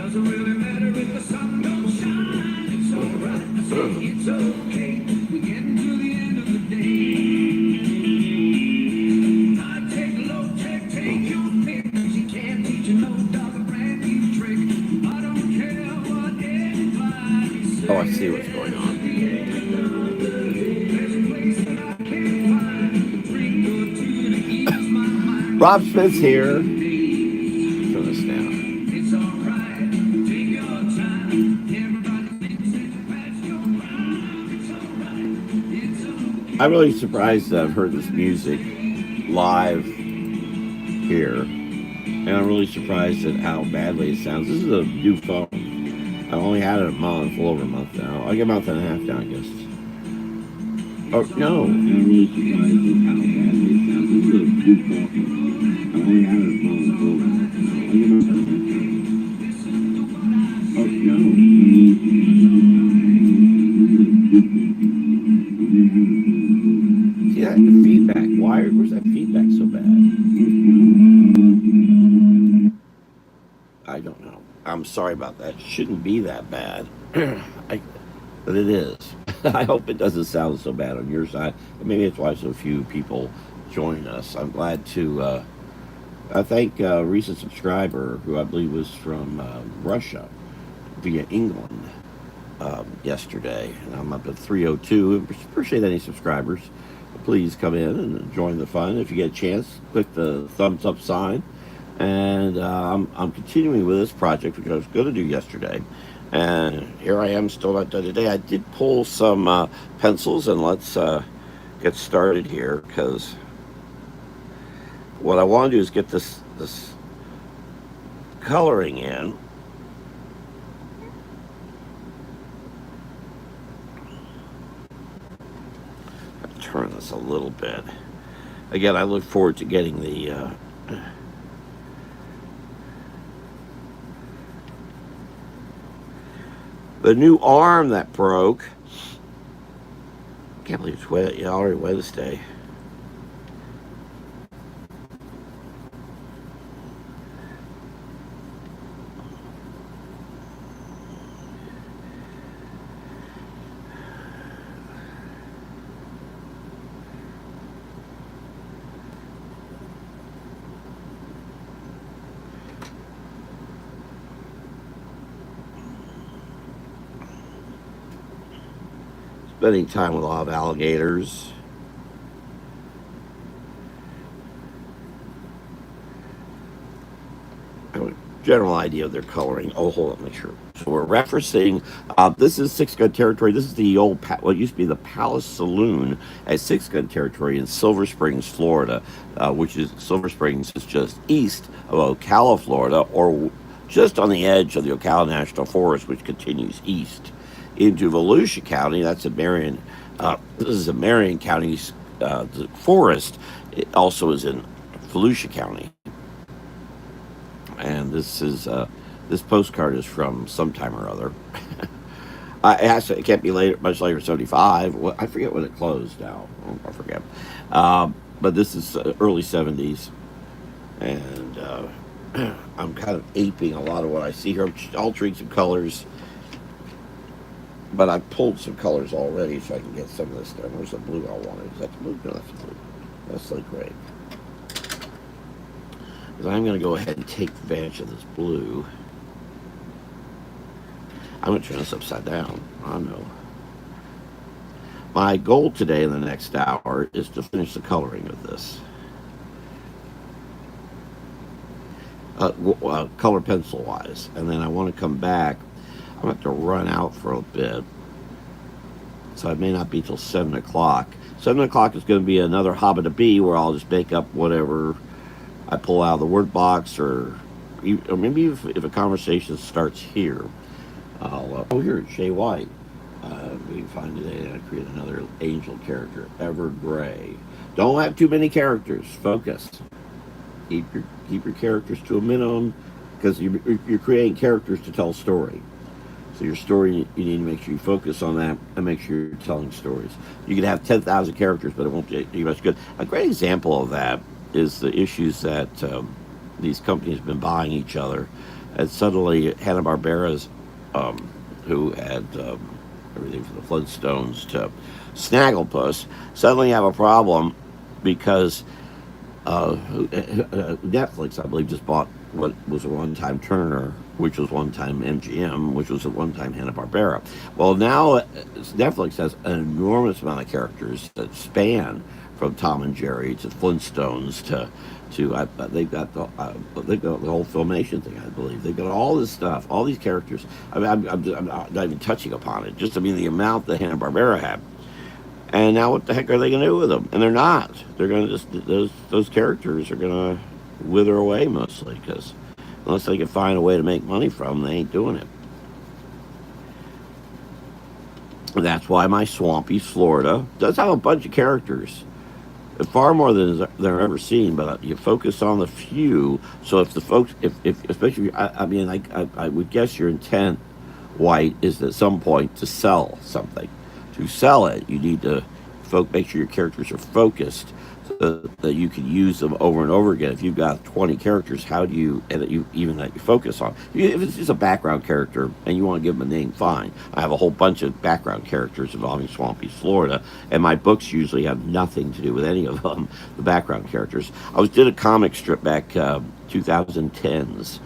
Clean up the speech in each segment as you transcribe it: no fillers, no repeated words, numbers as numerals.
Doesn't really matter if the sun don't shine. It's alright. I say it's okay. We're getting to the end of the day. I take low tech, take your pick. She can't teach you no dog a brand new trick. I don't care what anybody says. Oh, I see what's going on. There's a place that I can't find. Drink or two to ease my mind. Rob Smith's here. Turn this down. It's alright. Take your time. Everybody thinks it's past your prime. It's alright. It's okay. I'm really surprised that I've heard this music live here, and I'm really surprised at how badly it sounds. This is a new phone. I've only had it a month, a little over a month now. Like a month and a half now, I guess. Oh, no. I'm really surprised at how badly it sounds. This is a new phone. I've only had it a month, a little over a month now. Like a month and a half now. Oh, no. See that feedback? Where's that feedback so bad? I don't know. I'm sorry about that. It shouldn't be that bad. But it is. I hope it doesn't sound so bad on your side. Maybe that's why so few people join us. I'm glad to I thank a recent subscriber who I believe was from Russia via England yesterday. And I'm up at 302. Appreciate any subscribers. Please come in and join the fun. If you get a chance, click the thumbs up sign. And I'm continuing with this project, which I was going to do yesterday. And here I am, still not done today. I did pull some pencils, and let's get started here, because what I want to do is get this coloring in. Turn this a little bit. Again, I look forward to getting the new arm that broke. Can't believe it's already Wednesday. Spending time with a lot of alligators. I have a general idea of their coloring. Oh, hold on, make sure. So we're referencing, this is Six Gun Territory. This is the old, what used to be the Palace Saloon at Six Gun Territory in Silver Springs, Florida, which is, Silver Springs is just east of Ocala, Florida, or just on the edge of the Ocala National Forest, which continues east into Volusia County. That's a Marion. This is a Marion County's the forest. It also is in Volusia County. And this is this postcard is from sometime or other. It can't be much later. 75. I forget when it closed now. I forget. But this is early 70s, and I'm kind of aping a lot of what I see here. I'm altering some colors. But I pulled some colors already so I can get some of this done. Where's the blue I wanted? Is that the blue? No, that's the blue. That's the gray. Because I'm going to go ahead and take advantage of this blue. I'm going to turn this upside down. I know. My goal today in the next hour is to finish the coloring of this. Color pencil wise. And then I want to come back. I'm going to have to run out for a bit, so it may not be till 7 o'clock. 7 o'clock is going to be another Hobbit to Be, where I'll just make up whatever I pull out of the word box, or maybe if a conversation starts here, I'll... oh, here, Jay White. We can find today and create another angel character, Ever Gray. Don't have too many characters. Focus. Keep your characters to a minimum, because you're creating characters to tell a story. So your story, you need to make sure you focus on that and make sure you're telling stories. You can have 10,000 characters, but it won't do you much good. A great example of that is the issues that these companies have been buying each other. And suddenly Hanna-Barbera's, who had everything from the Flintstones to Snagglepuss, suddenly have a problem because Netflix, I believe, just bought what was a one-time Turner, which was one-time MGM, which was a one-time Hanna-Barbera. Well, now Netflix has an enormous amount of characters that span from Tom and Jerry to Flintstones to they've got the whole filmation thing. I believe they've got all this stuff, all these characters. I mean, I'm not even touching upon it. Just I mean the amount that Hanna Barbera had. And now, what the heck are they going to do with them? And they're not. They're going to just those characters are going to wither away mostly because unless they can find a way to make money from them, they ain't doing it. And that's why my swampy Florida does have a bunch of characters, far more than they're ever seen. But you focus on the few. So if the folks, if especially, I mean, I would guess your intent, White, is at some point to sell something. To sell it, you need to make sure your characters are focused so that you can use them over and over again. If you've got 20 characters, how do you, and that you even that you focus on? If it's just a background character and you want to give them a name, fine. I have a whole bunch of background characters involving Swampy Florida, and my books usually have nothing to do with any of them, the background characters. Did a comic strip back 2010s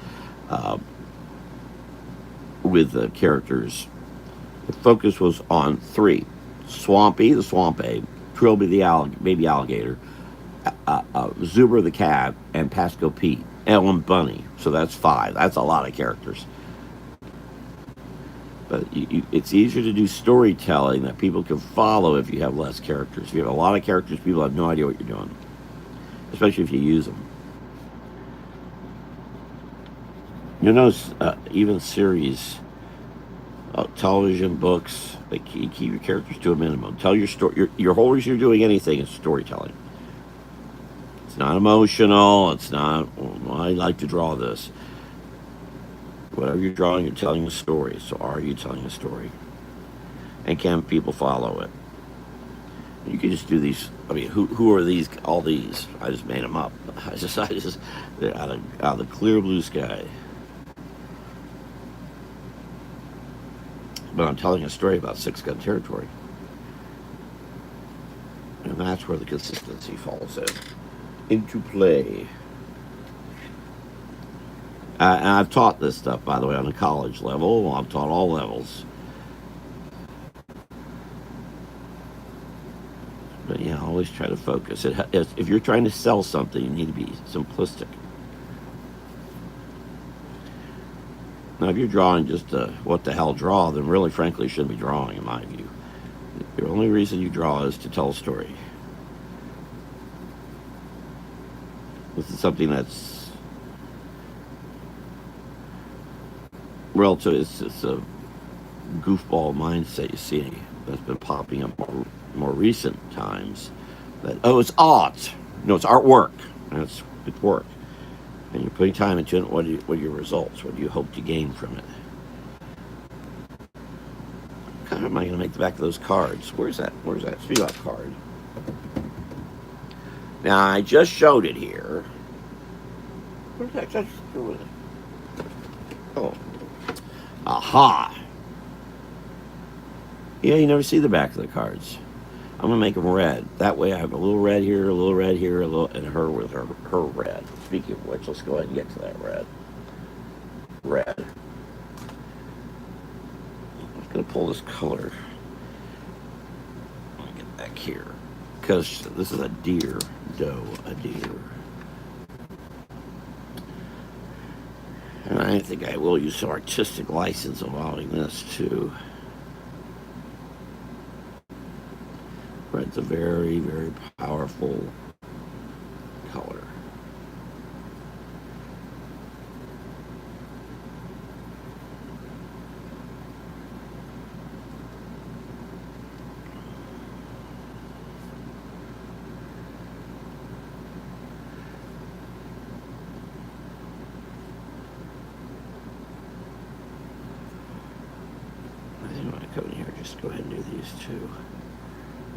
with the characters. The focus was on three: Swampy, the Swamp Ape; Trilby, the baby alligator; Zuber, the cat; and Pasco Pete, Ellen Bunny. So that's five. That's a lot of characters. But it's easier to do storytelling that people can follow if you have less characters. If you have a lot of characters, people have no idea what you're doing, especially if you use them. You notice even series, television, books, they keep your characters to a minimum. Tell your story. Your whole reason you're doing anything is storytelling. It's not emotional. It's not, well, I like to draw this. Whatever you're drawing, you're telling a story. So are you telling a story? And can people follow it? You can just do these. I mean, who are these? All these? I just made them up. They're out of the clear blue sky. But I'm telling a story about Six Gun Territory. And that's where the consistency falls into play. And I've taught this stuff, by the way, on a college level. I've taught all levels. But yeah, always try to focus. If you're trying to sell something, you need to be simplistic. Now, if you're drawing just what the hell draw, then really, frankly, you shouldn't be drawing, in my view. The only reason you draw is to tell a story. This is something that's relative. It's a goofball mindset you see that's been popping up more recent times. That it's art. No, it's artwork. It's work. And you're putting time into it. What are your results? What do you hope to gain from it? How am I going to make the back of those cards? Where's that? Speak about card. Now, I just showed it here. Where's that? Oh. Aha. Yeah, you never see the back of the cards. I'm going to make them red. That way I have a little red here, a little red here, and her with her red. Speaking of which, let's go ahead and get to that red. Red. I'm going to pull this color. Let me get back here. Because this is a deer. A deer. And I think I will use some artistic license involving this too. Red's a very, very powerful color. I think when I come in here, just go ahead and do these two.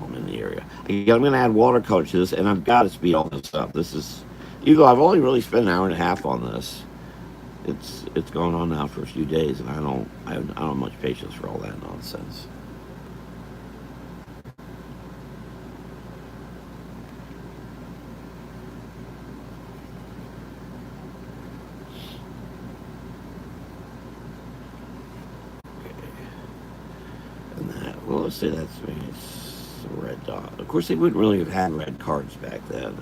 I'm in the area. I'm going to add watercolor to this, and I've got to speed all this up. This is, even though I've only really spent an hour and a half on this, It's going on now for a few days, and I don't have much patience for all that nonsense. And that, well, let's say that's, I mean, it's a red dot. Of course, they wouldn't really have had red cards back then.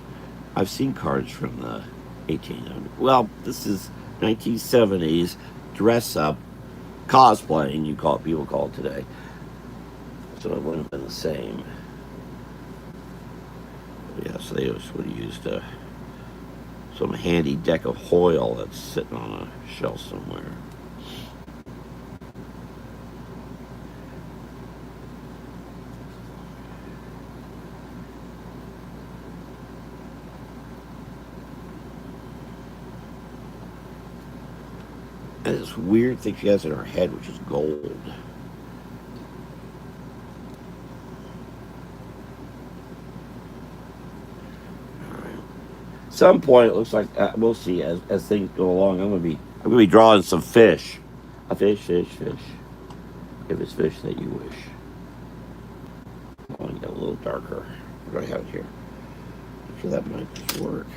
I've seen cards from the 1800s. Well, this is 1970s dress up cosplaying. People call it today. So it wouldn't have been the same. Yeah, so they just would have used some handy deck of Hoyle that's sitting on a shelf somewhere. And this weird thing she has in her head, which is gold. Some point it looks like we'll see as things go along. I'm gonna be drawing some fish, a fish. If it's fish that you wish. I want to get a little darker. What do I have here? I'm sure that might just work.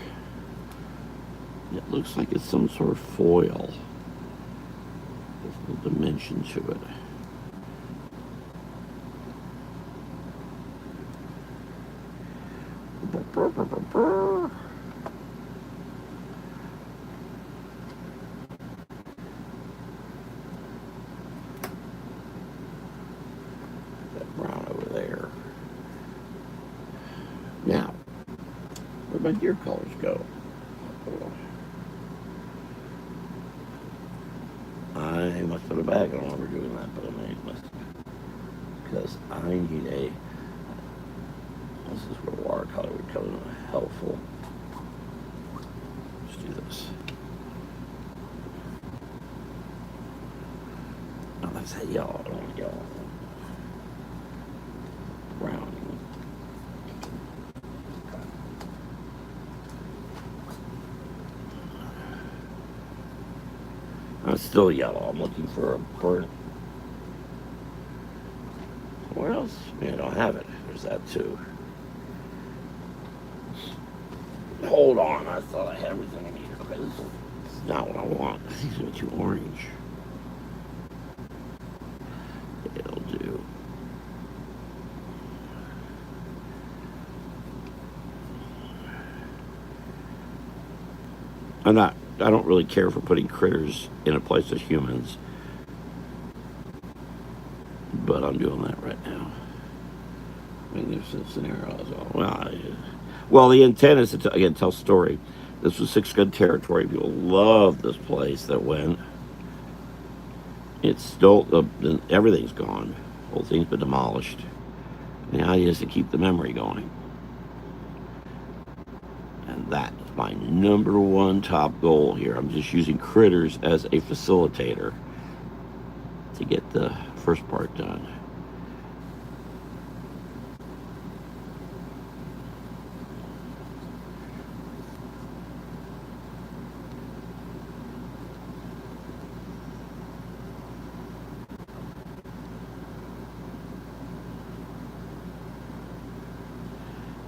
It looks like it's some sort of foil. There's a little dimension to it. That brown over there. Now, where'd my deer colors go? I must put it back. I don't remember doing that, but I must. Because I need a. This is where watercolor would come in helpful. Let's do this. No, that's that yellow. I don't want yellow. Brown. It's still yellow. I'm looking for a burnt. Where else? I don't have it. There's that too. Hold on. I thought I had everything I needed. Okay, this is not what I want. I think it's going to be too orange. It'll do. I don't really care for putting critters in a place of humans, but I'm doing that right now. Magnificent scenarios. Well, the intent is to again tell story. This was Six Gun territory. People love this place that went. It's still everything's gone. The whole thing's been demolished. And the idea is to keep the memory going. And that is my number one top goal here. I'm just using critters as a facilitator to get the first part done.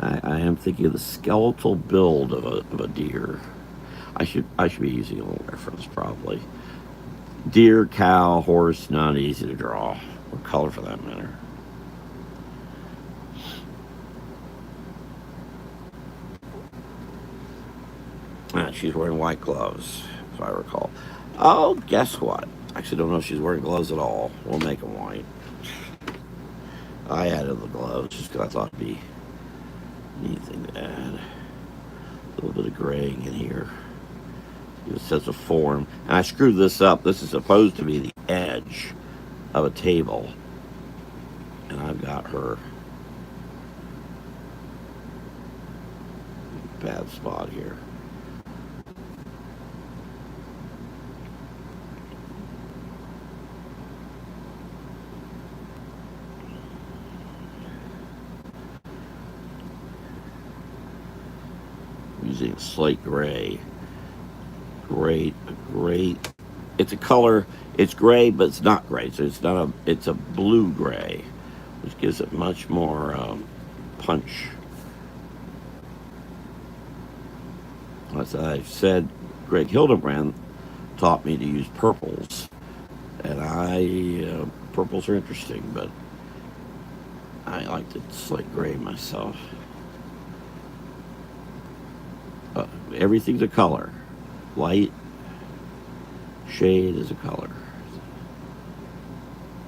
I am thinking of the skeletal build of a deer. I should be using a little reference probably. Deer, cow, horse, not easy to draw, or color for that matter. She's wearing white gloves, if I recall. Oh, guess what? Actually, don't know if she's wearing gloves at all. We'll make them white. I added the gloves just because I thought it'd be anything to add. A little bit of graying in here. Give a sense of form. And I screwed this up. This is supposed to be the edge of a table. And I've got her bad spot here. Using slate gray. great. It's a color. It's gray, but it's not gray. So it's not a. It's a blue gray, which gives it much more punch. As I said, Greg Hildebrand taught me to use purples, and purples are interesting, but I like the slate gray myself. Everything's a color. Light, shade is a color.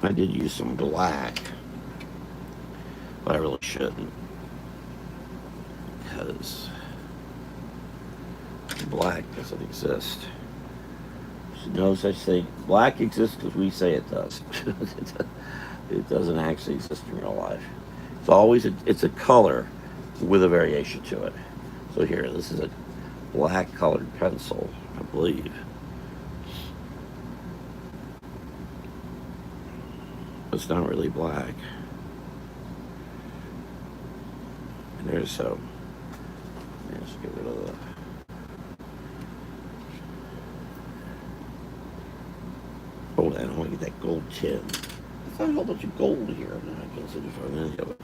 I did use some black, but I really shouldn't, because black doesn't exist. There's no such thing. Black exists because we say it does. It doesn't actually exist in real life. It's a color with a variation to it. So here, this is a black colored pencil, I believe. It's not really black. And there's some. Let's get rid of the. Oh, I don't want to get that gold tin. I found a whole bunch of gold here. I can't seem to find any of it.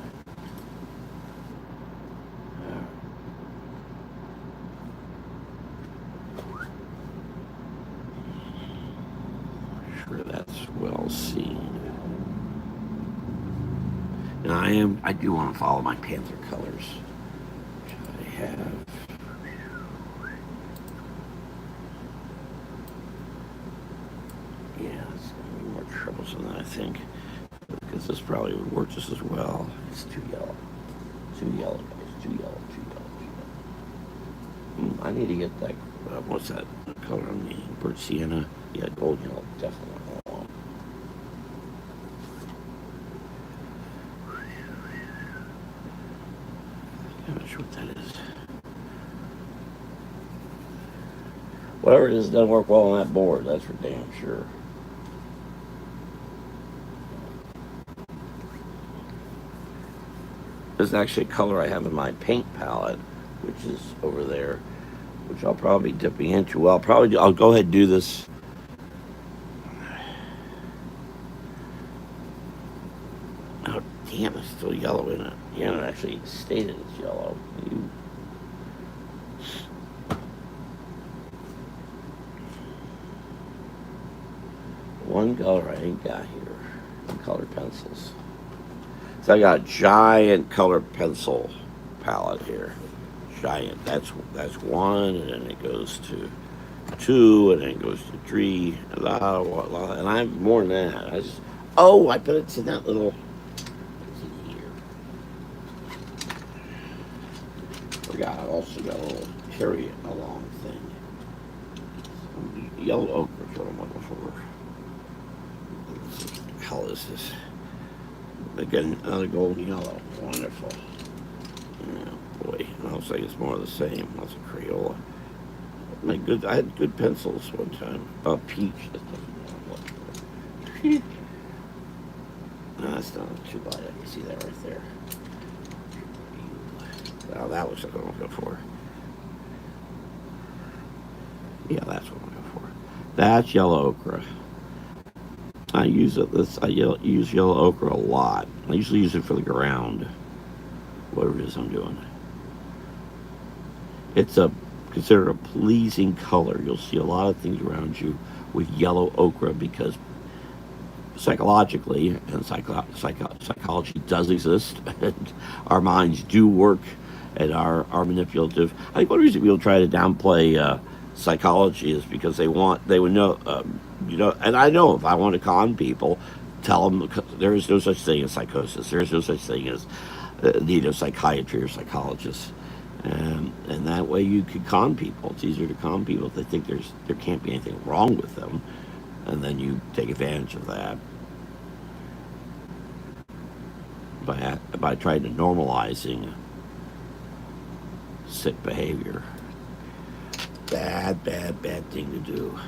Sure, that's well seen. And I do want to follow my Panther colors, which I have. Yeah, it's going to be more troublesome than I think, because this probably would work just as well. It's too yellow. Too yellow, guys. Too yellow, too yellow, too yellow. I need to get that, what's that color on me? Burnt sienna? Yeah, gold yellow, definitely. I'm not sure what that is. Whatever it is, doesn't work well on that board, that's for damn sure. This is actually a color I have in my paint palette, which is over there, which I'll probably be dipping into. Well, I'll go ahead and do this. Oh, damn, it's still yellow in it. Yeah, it actually stated it's yellow. One color I ain't got here. Colored pencils. So I got a giant colored pencil palette here. Giant. That's one, and then it goes to two, and then it goes to three. And I have more than that. I put it in that little. Forgot. I also got a little carry along thing. Yellow ochre is what I'm looking for. What the hell is this? Again, another golden yellow. Wonderful. Yeah, boy, I looks like it's more of the same. That's a Crayola. I had good pencils one time. Peach. No, that's not too bad. I can see that right there. Now that looks like what I'm looking for. Yeah, that's what I'm looking for. That's yellow ochre. I use yellow ochre a lot. I usually use it for the ground, whatever it is I'm doing. It's considered a pleasing color. You'll see a lot of things around you with yellow ochre because psychologically, and psychology does exist, and our minds do work and are manipulative. I think one reason people try to downplay psychology is because they would know, and I know if I want to con people, tell them there is no such thing as psychosis. There is no such thing as need of psychiatry or psychologists. And that way you can con people. It's easier to con people if they think there can't be anything wrong with them. And then you take advantage of that by trying to normalizing sick behavior. Bad thing to do.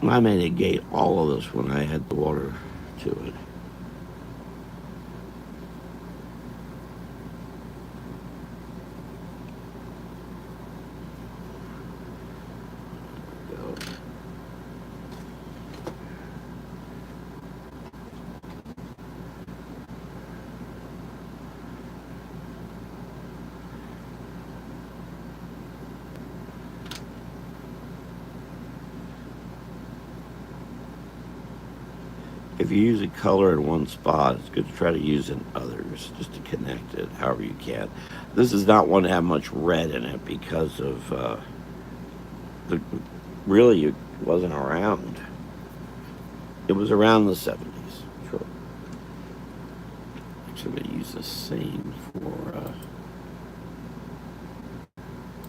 I may negate all of this when I add the water to it. Go. If you use a color in one spot, it's good to try to use in others just to connect it however you can. This is not one to have much red in it because of the really it wasn't around. It was around the 70s. Sure. Actually, I'm going to use the same for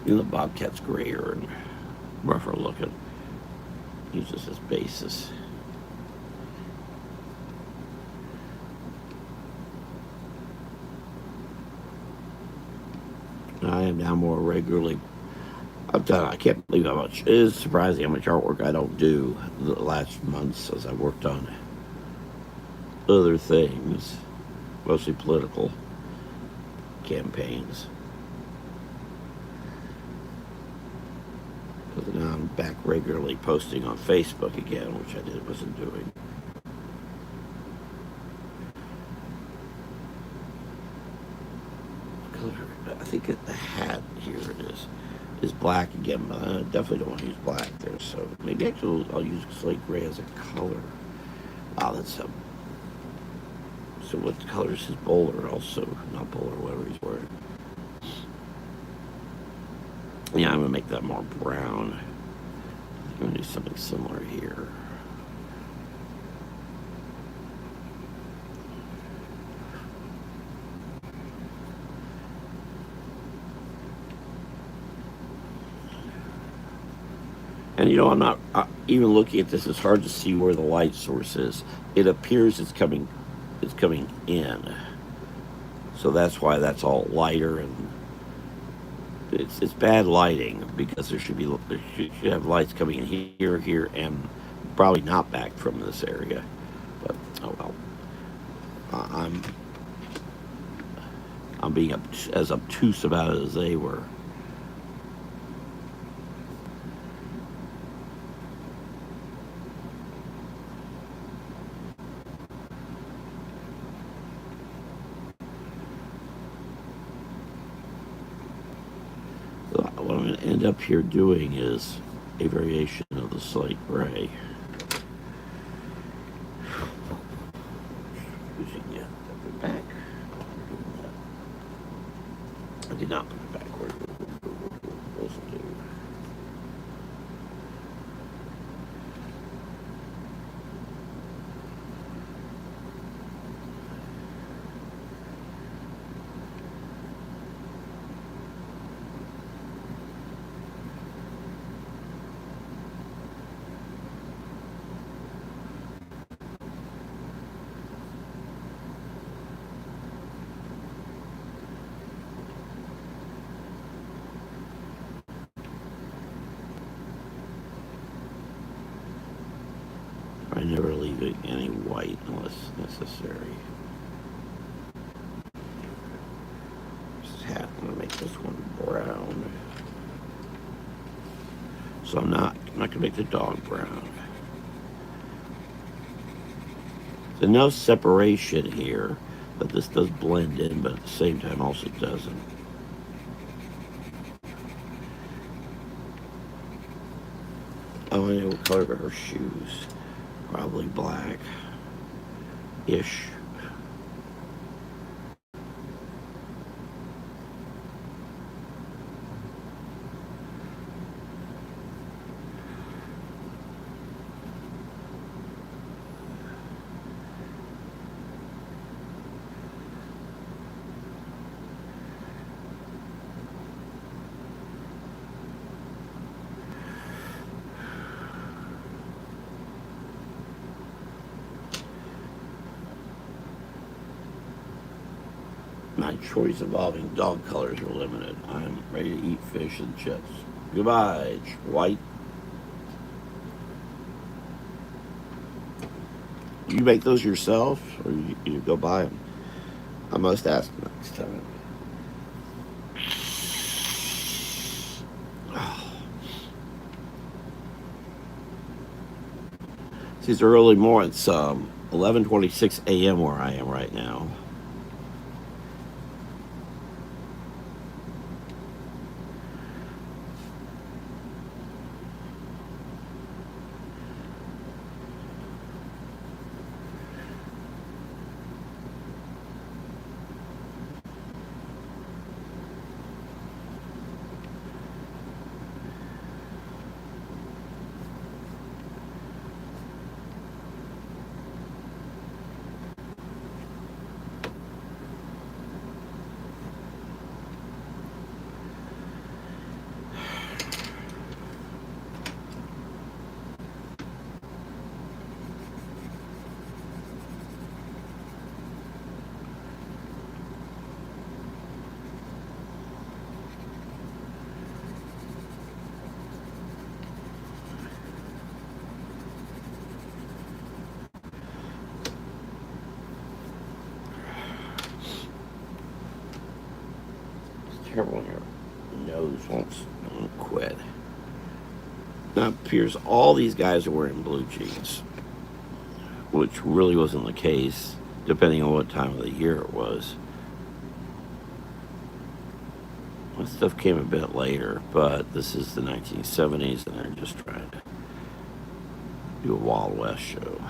the Bobcat's grayer and rougher looking. Use this as basis. I am now more regularly. I've done. I can't believe how much. It is surprising how much artwork I don't do the last months as I worked on other things, mostly political campaigns. Because now I'm back regularly posting on Facebook again, which I wasn't doing. I think the hat here it is black again, but I definitely don't want to use black there. So maybe actually I'll use slate gray as a color. Wow, that's a. So what color is his bowler? Also, not bowler, whatever he's wearing. Yeah, I'm gonna make that more brown. I'm gonna do something similar here. And you know, I'm not even looking at this. It's hard to see where the light source is. It appears it's coming in. So that's why that's all lighter, and it's bad lighting because there should have lights coming in here, and probably not back from this area. But oh well, I'm being as obtuse about it as they were. What I'm going to end up here doing is a variation of the slate gray. Using it back. I did not put it backward. We'll do. I never leave any white unless necessary. This hat, I'm gonna make this one brown. So I'm not gonna make the dog brown. There's enough separation here that this does blend in, but at the same time also doesn't. Oh, I know what color are her shoes. Probably black-ish. My choice involving dog colors are limited. I'm ready to eat fish and chips. Goodbye, white. You make those yourself, or you go buy them? I must ask next time. It's early morning. It's 11:26 a.m. where I am right now. It's terrible when your nose won't quit. Now it appears all these guys are wearing blue jeans, which really wasn't the case, depending on what time of the year it was. That stuff came a bit later, but this is the 1970s, and they're just trying to do a Wild West show.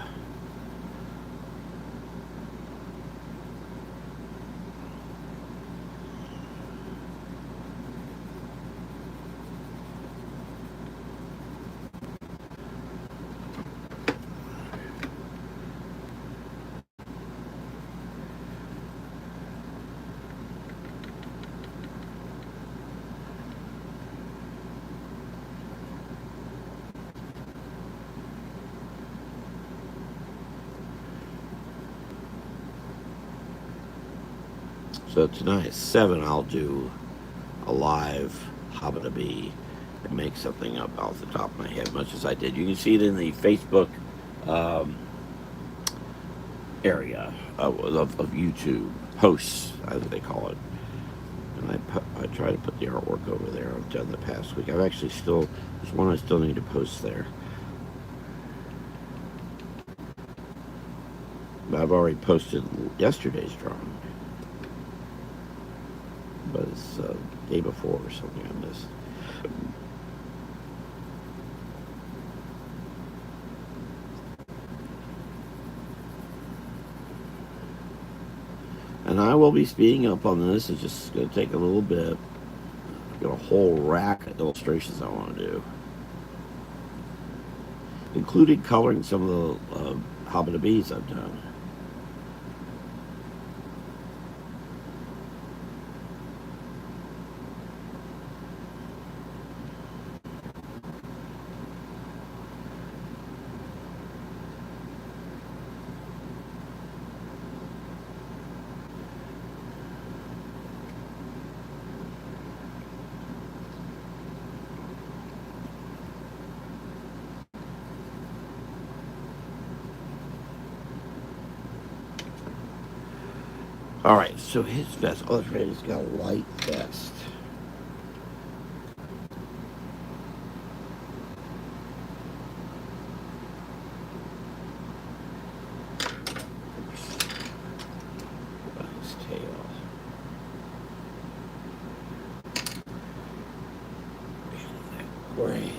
So tonight at 7, I'll do a live Hobbit a Bee and make something up off the top of my head, much as I did. You can see it in the Facebook um, area of YouTube posts, as they call it. And I try to put the artwork over there. I've done the past week. There's one I still need to post there. But I've already posted yesterday's drawing. But it's day before or something I missed. And I will be speeding up on this. It's just going to take a little bit. I've got a whole rack of illustrations I want to do, including coloring some of the Hobbit Bees I've done. All right, so his vest. Oh, that's right. He's got a light vest. His tail. That gray.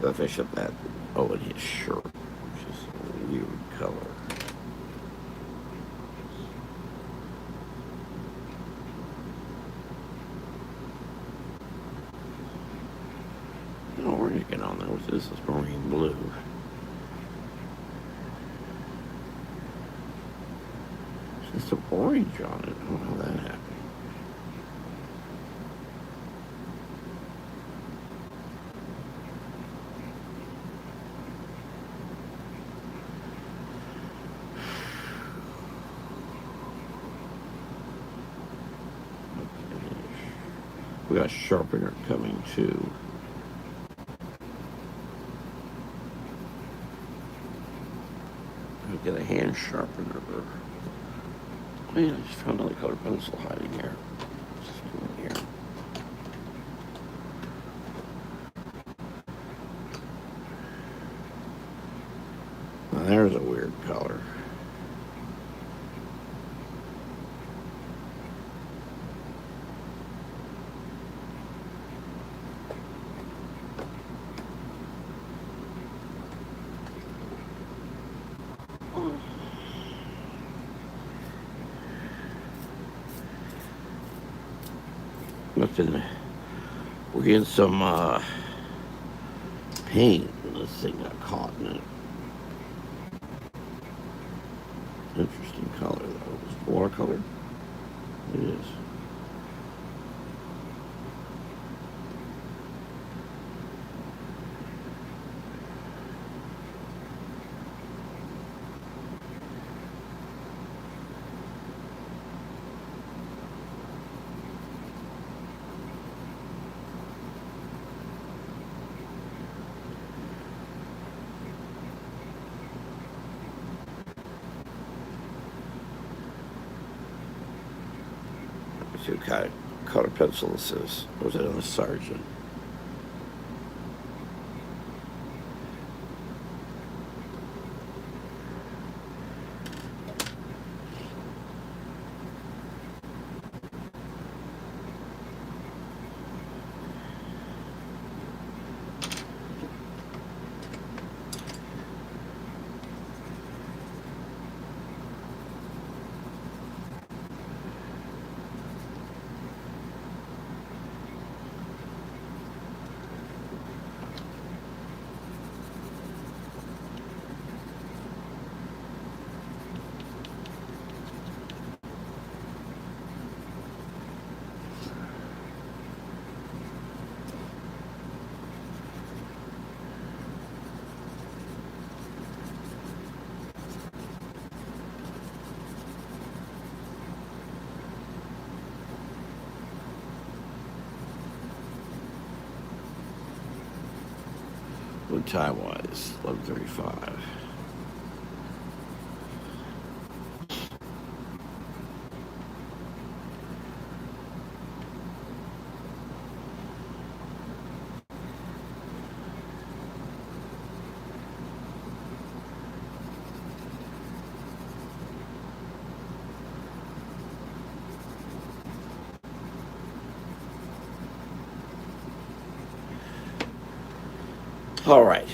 Gotta finish up that. Oh, and his shirt, which is a weird color. No orange get on there. What's this? It's marine blue. There's some orange on it. I don't know how that happened. We got a sharpener coming too. I'll get a hand sharpener. Oh yeah, I just found another colored pencil hiding here. Just in here. Now there's a weird color. Nothing. We're getting some paint. This thing got caught in it. Interesting color though. Is it watercolor? It is. See what kind of color pencil this is. Or was it on the Sergeant? What time was 11:35. All right.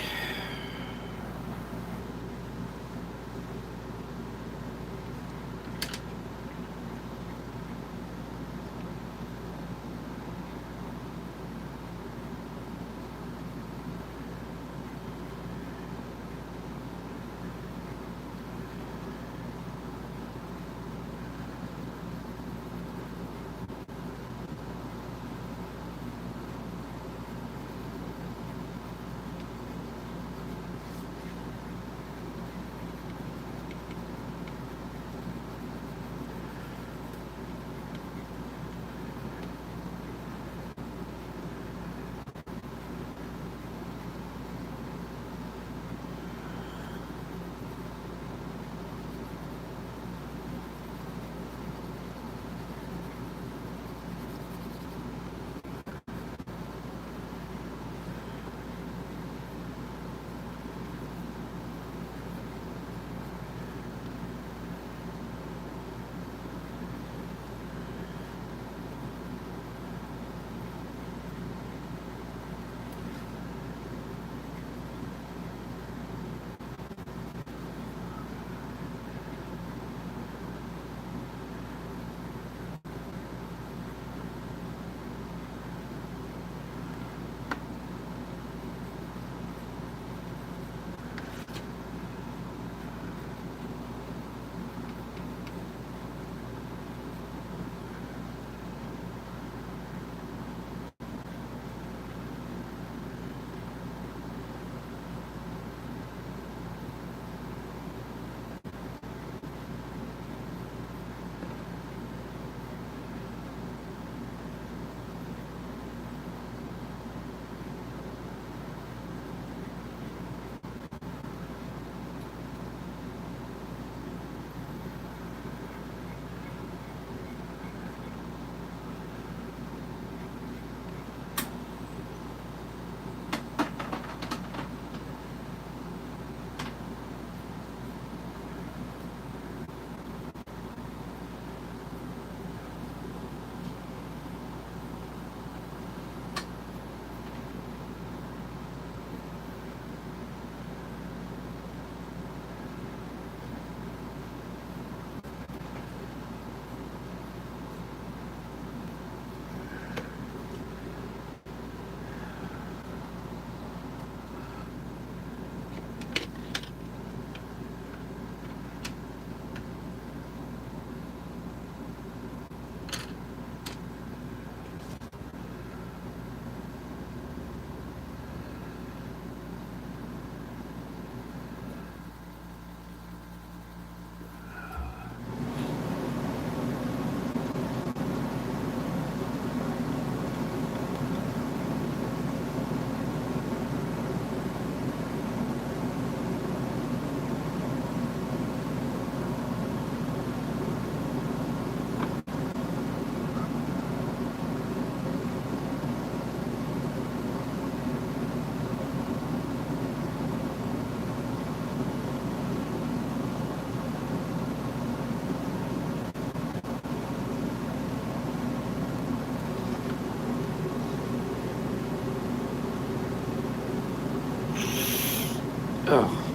Oh.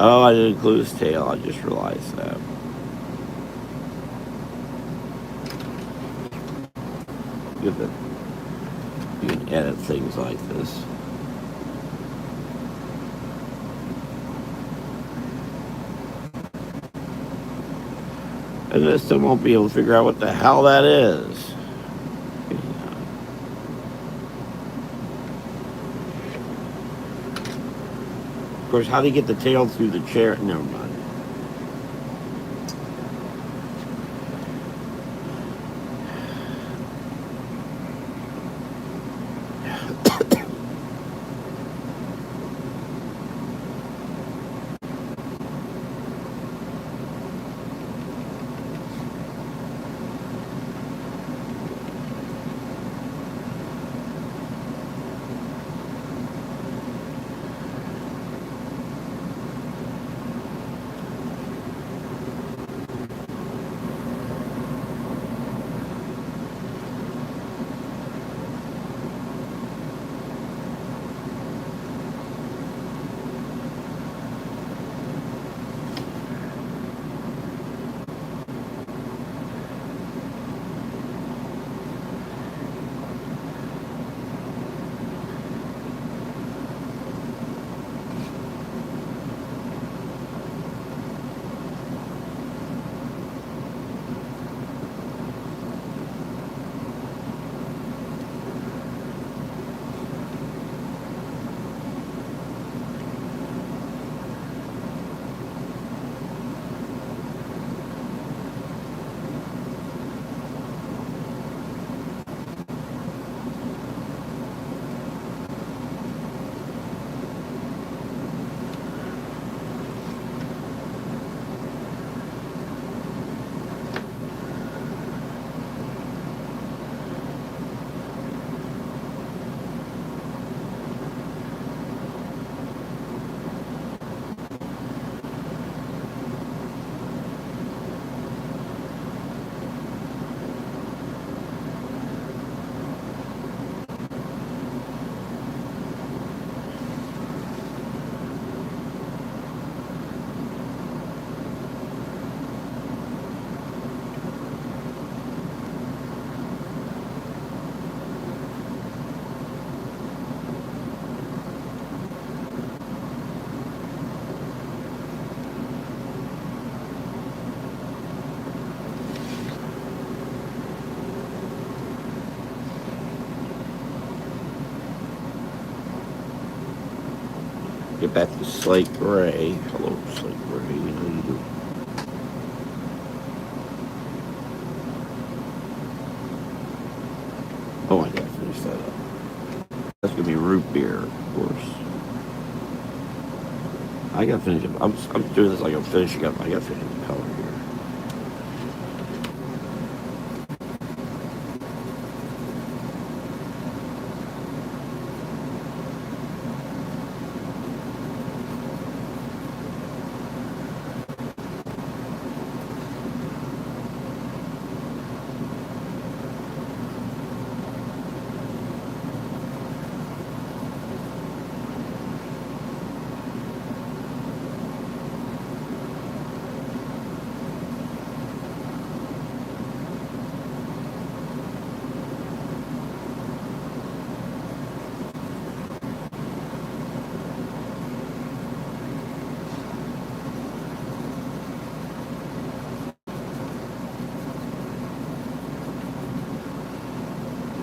Oh, I didn't include his tail. I just realized that. You can, you can edit things like this. And I still won't be able to figure out what the hell that is. Of course, how do you get the tail through the chair? Never mind. Get back to slate gray. Hello, slate gray. How you doing? Oh, I gotta finish that up. That's gonna be root beer, of course. I gotta finish it. I'm doing this like I'm finishing up. I gotta finish the color here.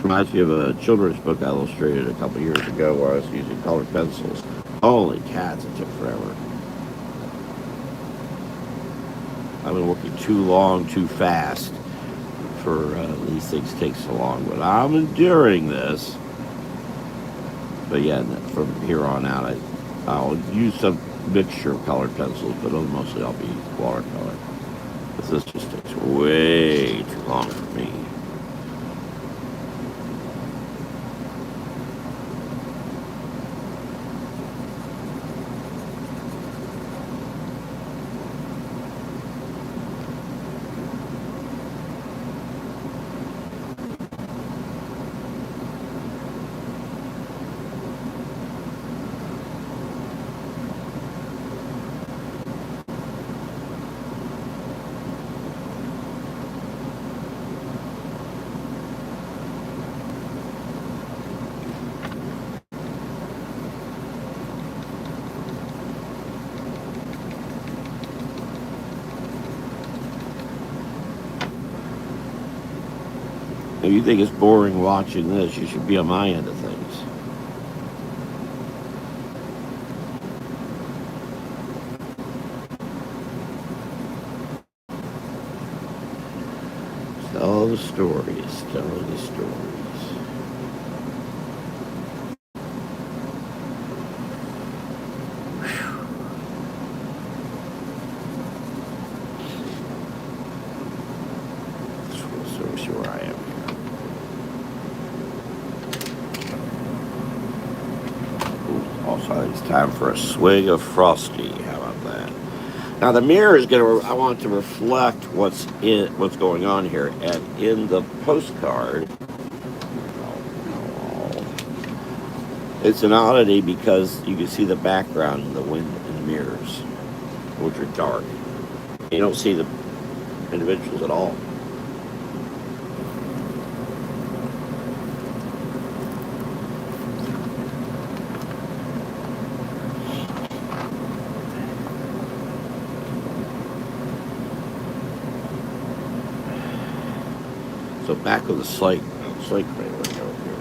Reminds me of a children's book I illustrated a couple years ago where I was using colored pencils. Holy cats, it took forever. I've been working too long, too fast for these things take so long, but I'm enduring this. But yeah, from here on out, I'll use some mixture of colored pencils, but mostly I'll be watercolor. Because this just takes way too long for me. If you think it's boring watching this, you should be on my end of things. Tell the stories, tell the stories. So sure I am. Also, it's time for a swig of Frosty. How about that? Now the mirror is going to. I want it to reflect what's going on here, and in the postcard, it's an oddity because you can see the background in the wind in the mirrors, which are dark. You don't see the individuals at all. So back of the slate gray. Let's go here.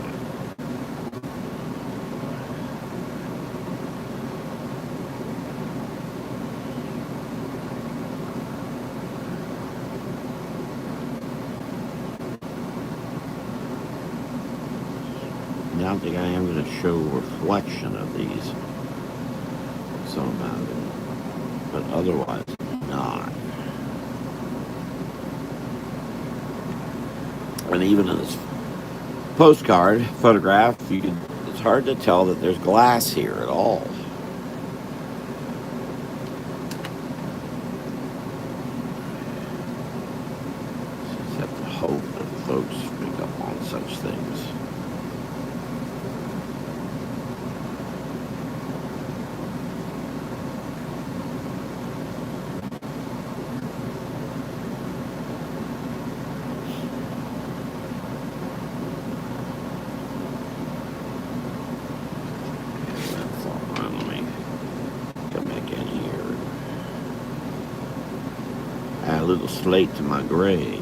Now I think I am going to show reflection of these some amount, but otherwise not. And even in this postcard photograph, it's hard to tell that there's glass here at all. Just have to hope that folks pick up on such things. Add a little slate to my gray.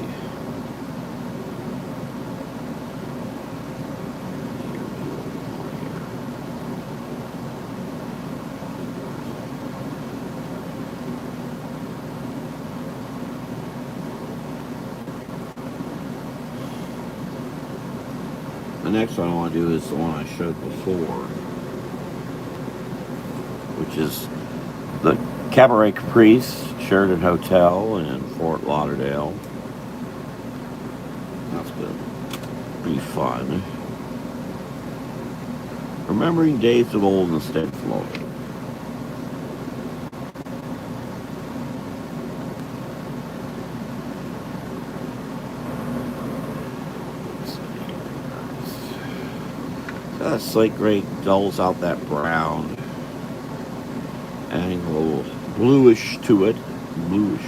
next one I want to do is the one I showed before, which is the Cabaret Caprice Sheraton Hotel in Fort Lauderdale. That's going to be fun. Remembering days of old instead of Florida. So that slate gray dulls out that brown, adding a little bluish to it. Bluish.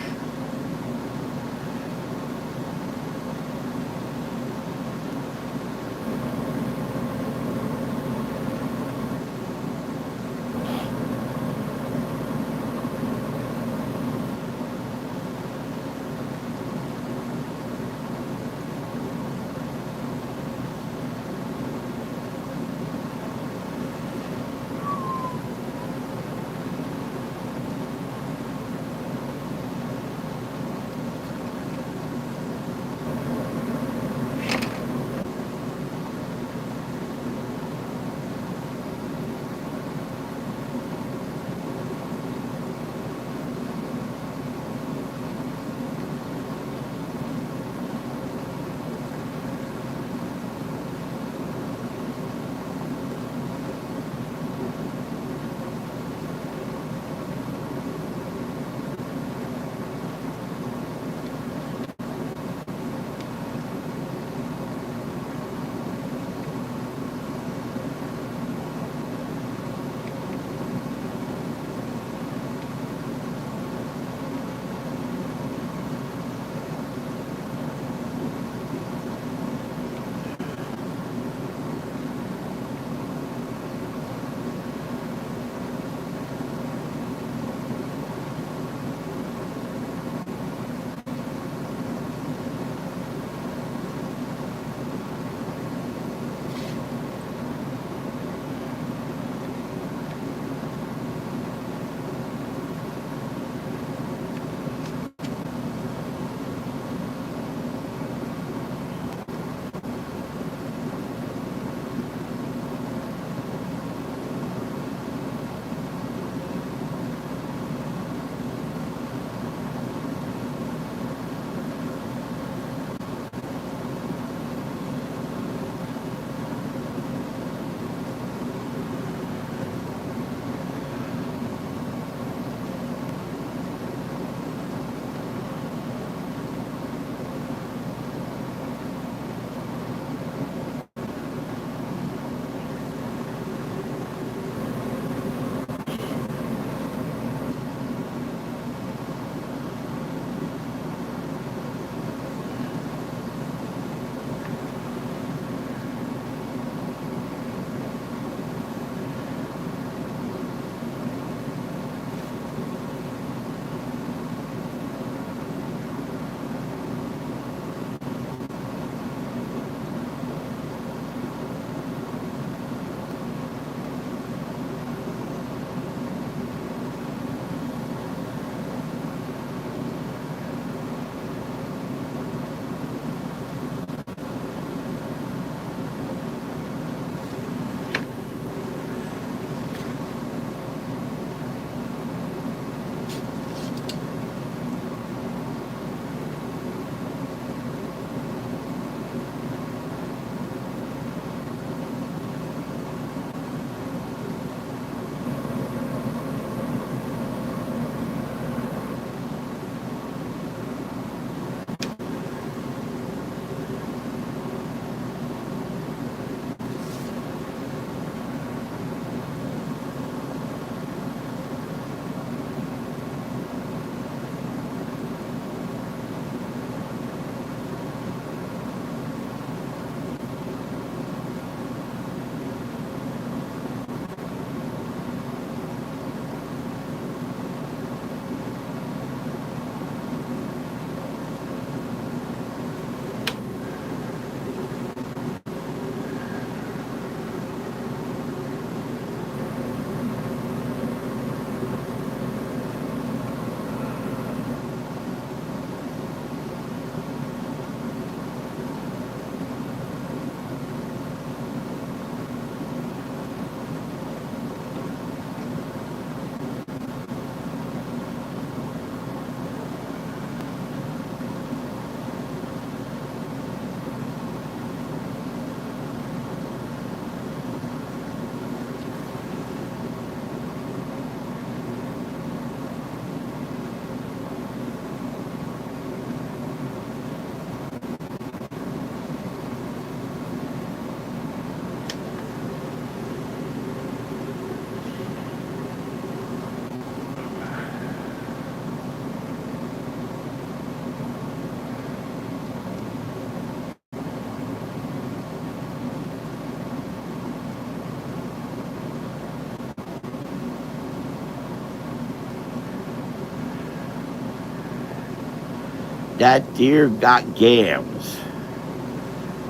That deer got gams.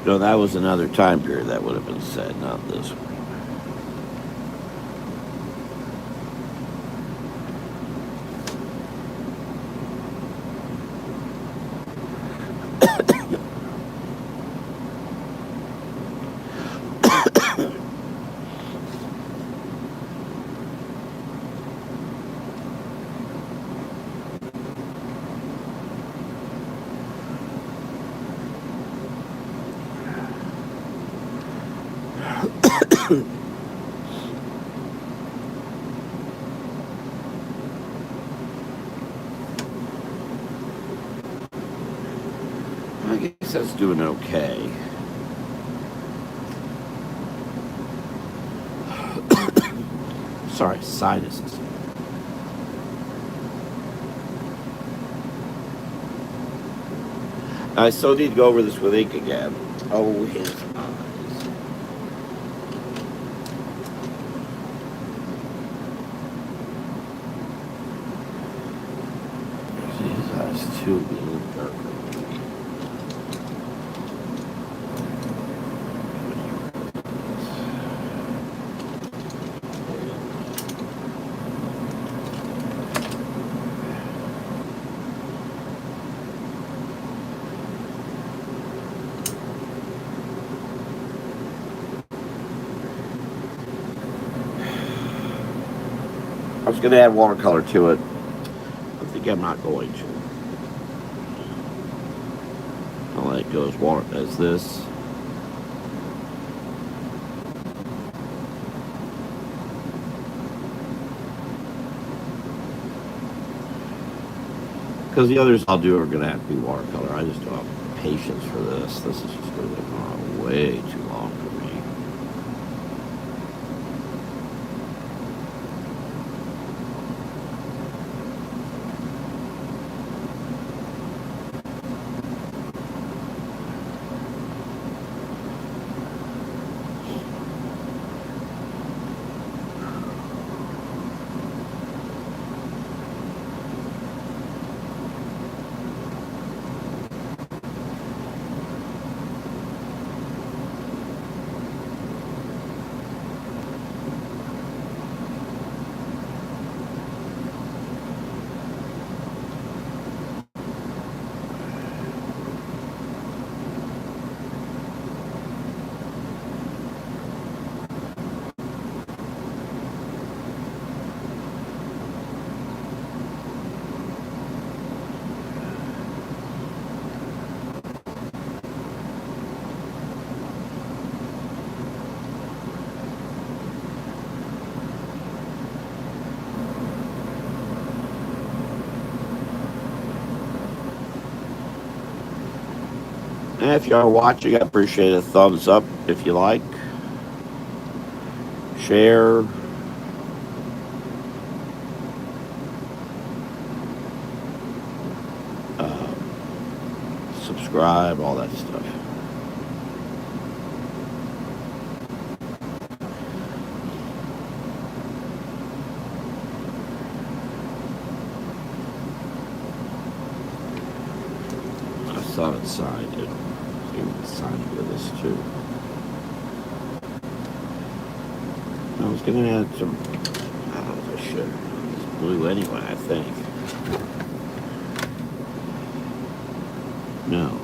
No, that was another time period that would have been said, not this one. I guess that's doing okay. Sorry, sinuses. I still need to go over this with ink again. Oh, his eyes. His eyes too, be a little darker. I was going to add watercolor to it. I think I'm not going to. I'll let it go as water as this. Because the others I'll do are going to have to be watercolor. I just don't have patience for this. This is just going to go on way too long for me. And if you are watching, I appreciate a thumbs up if you like. Share. Subscribe, all that stuff. I thought it signed it. It signed with this too. I was going to add some, I don't know if I should. It's blue anyway, I think. No.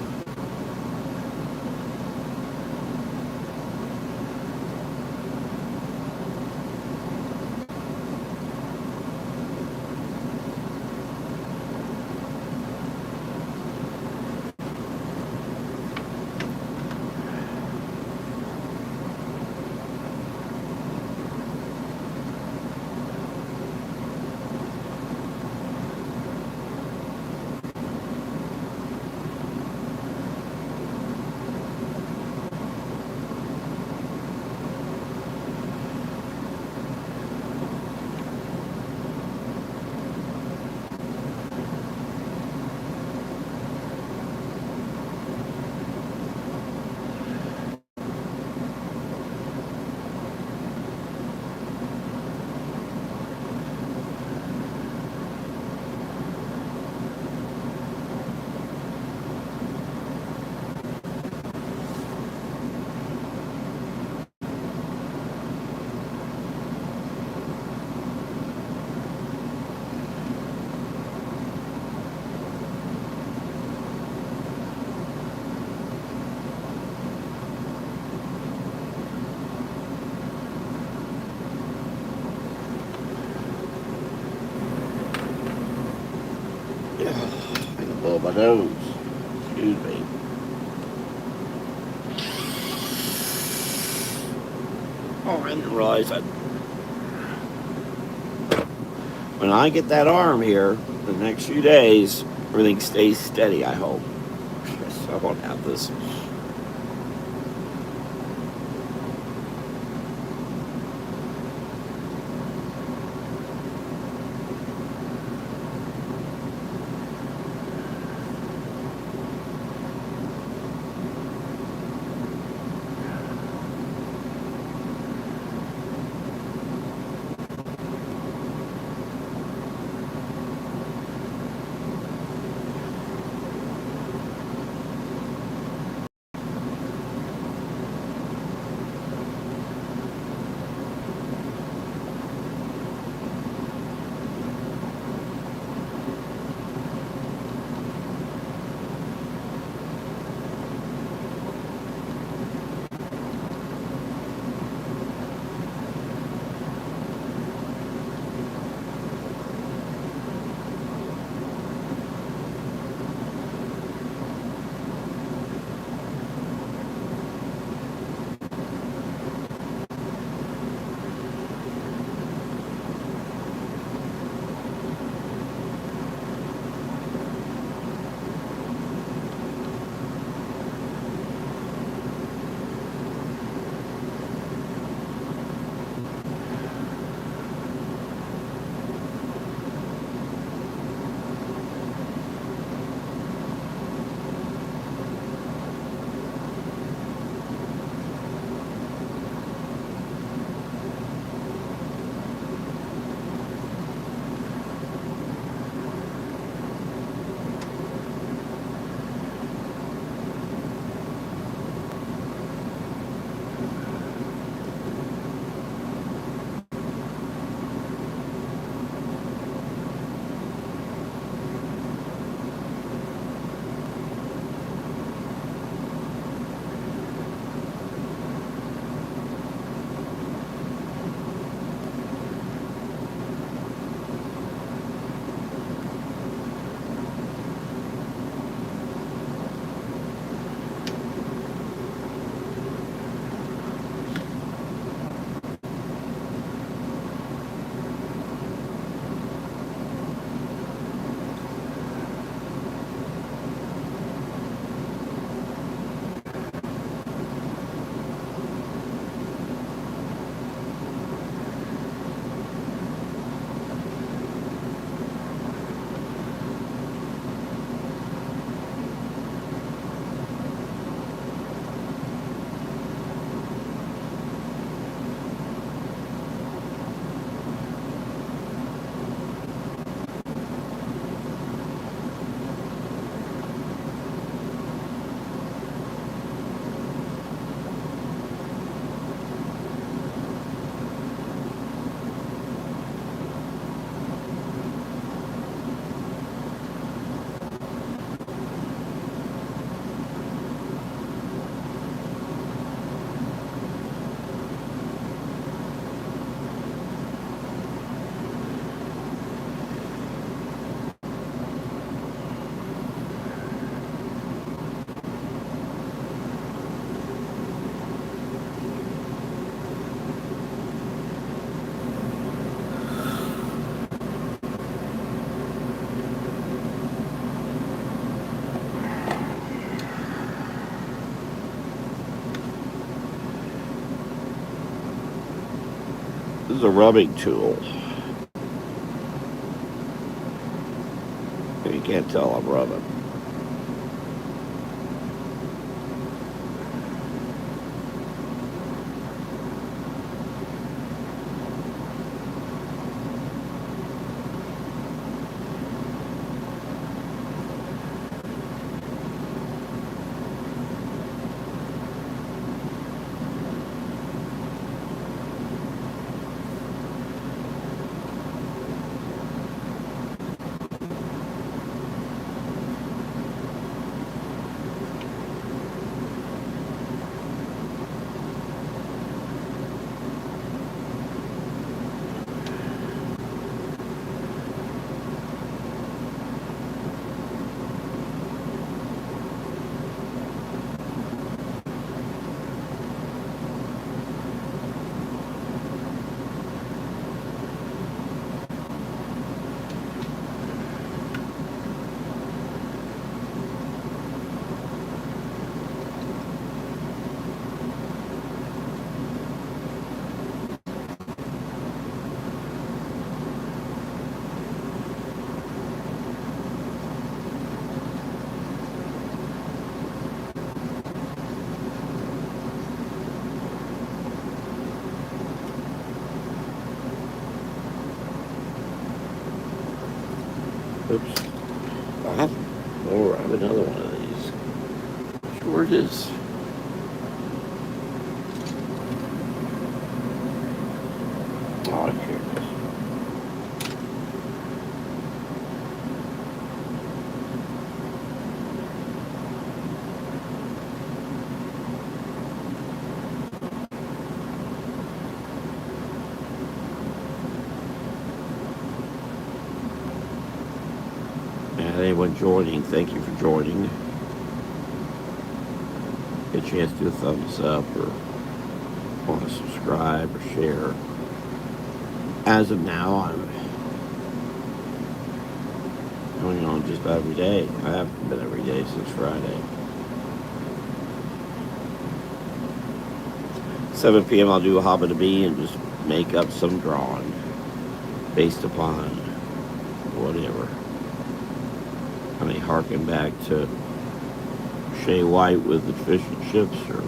Oh, my nose. Excuse me. Oh, I didn't realize that when I get that arm here, the next few days, everything stays steady, I hope. I won't have this. This is a rubbing tool. You can't tell I'm rubbing. I have another one of these. Sure it is. Oh, here it is. And anyone joining, thank you for joining. Get a chance to do a thumbs up or want to subscribe or share. As of now, I'm going on just about every day. I haven't been every day since Friday. 7 p.m. I'll do a Hobbit to Bee and just make up some drawing based upon whatever. I may harken back to Shea White with the fish and chips or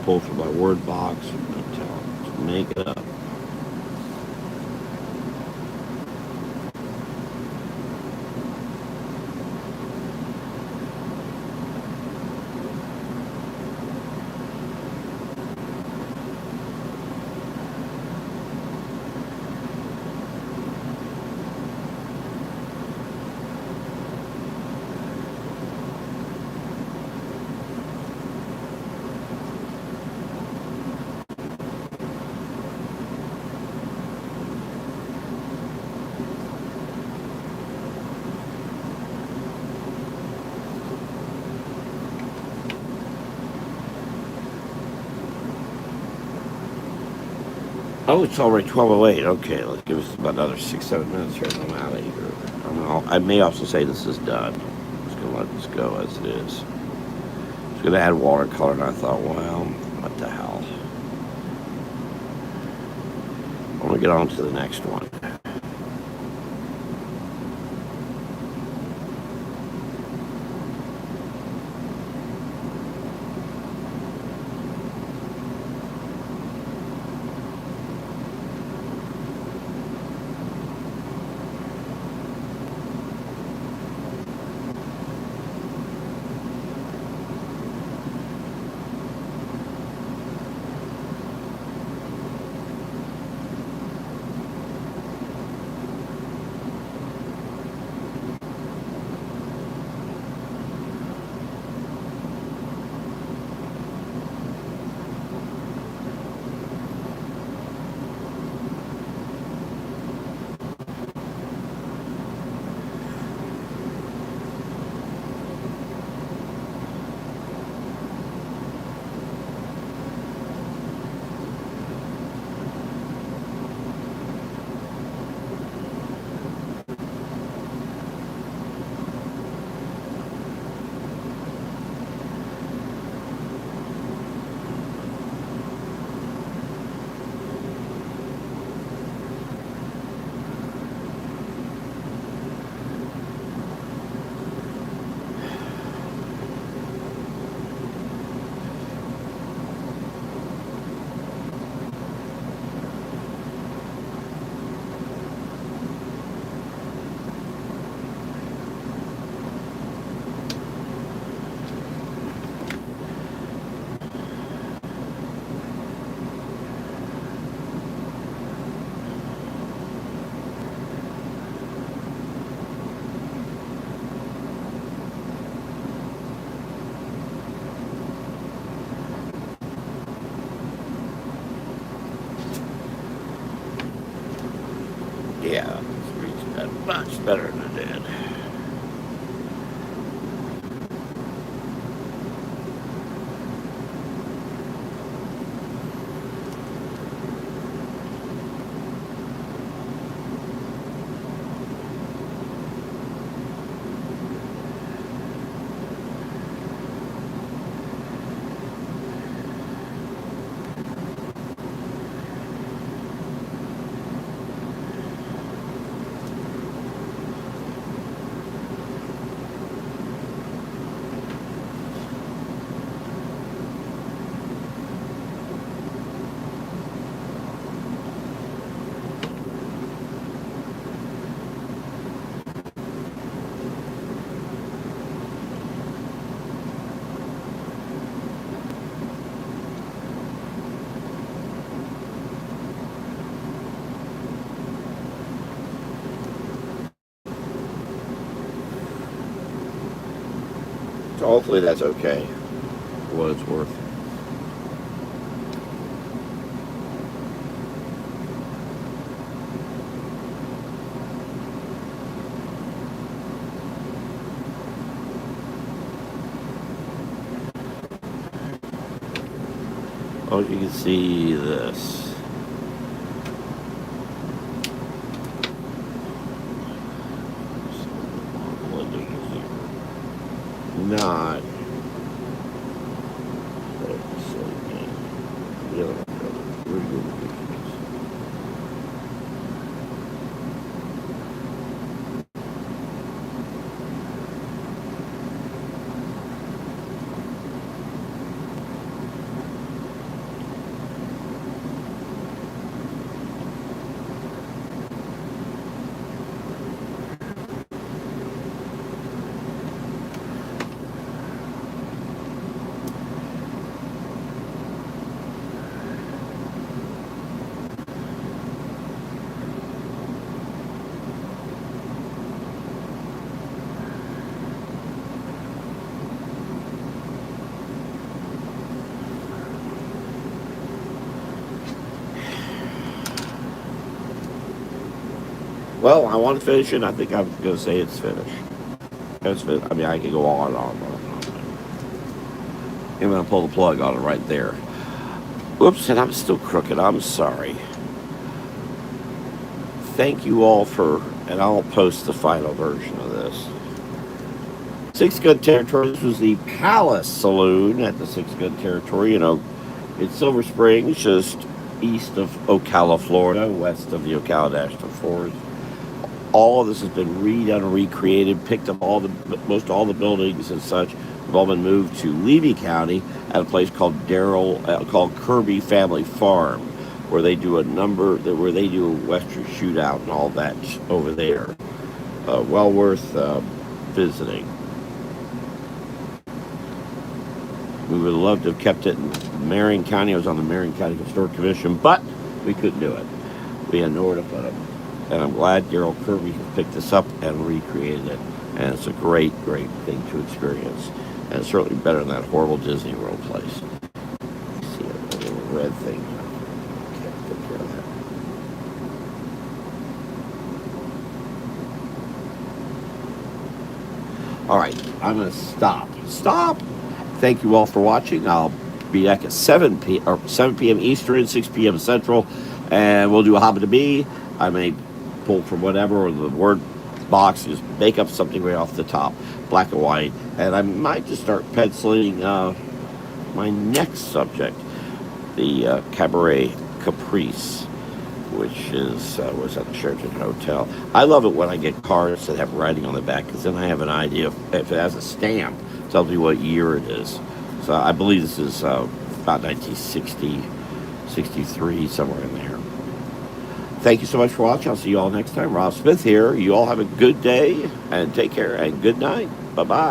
pull from my word box and just make it up. Oh, it's already 12:08. Okay, let's give us about another 6-7 minutes here and I'm out of here. I may also say this is done. I'm just going to let this go as it is. I was going to add watercolor and I thought, well, what the hell. I'm going to get on to the next one. Yeah, this reads much better than it did. So hopefully that's okay for what it's worth. Oh, you can see this. Not. Well, I want to finish it. I think I'm going to say it's finished. It's finished. I mean, I could go on and on and on. And on. I'm going to pull the plug on it right there. Whoops, and I'm still crooked. I'm sorry. Thank you all for, and I'll post the final version of this. Six Gun Territory. This was the Palace Saloon at the Six Gun Territory. It's Silver Springs, just east of Ocala, Florida, west of the Ocala National Forest. All of this has been redone and recreated. Picked up most all the buildings and such. Have all been moved to Levy County at a place called called Kirby Family Farm, where they do a Western shootout and all that over there. Well worth visiting. We would have loved to have kept it in Marion County. I was on the Marion County Historic Commission, but we couldn't do it. We had nowhere to put them. And I'm glad Daryl Kirby picked this up and recreated it. And it's a great, great thing to experience. And it's certainly better than that horrible Disney World place. You see a little red thing. Can't take care of that. All right, I'm going to stop. Stop! Thank you all for watching. I'll be back at 7 p.m. Eastern, 6 p.m. Central. And we'll do a Hobby to Be. I may pull from whatever, or the word box, just make up something right off the top, black and white, and I might just start penciling my next subject, the Cabaret Caprice, which was at the Sheraton Hotel. I love it when I get cards that have writing on the back, because then I have an idea if it has a stamp, tells me what year it is. So I believe this is about 1960, 63, somewhere in there. Thank you so much for watching. I'll see you all next time. Rob Smith here. You all have a good day, and take care, and good night. Bye-bye.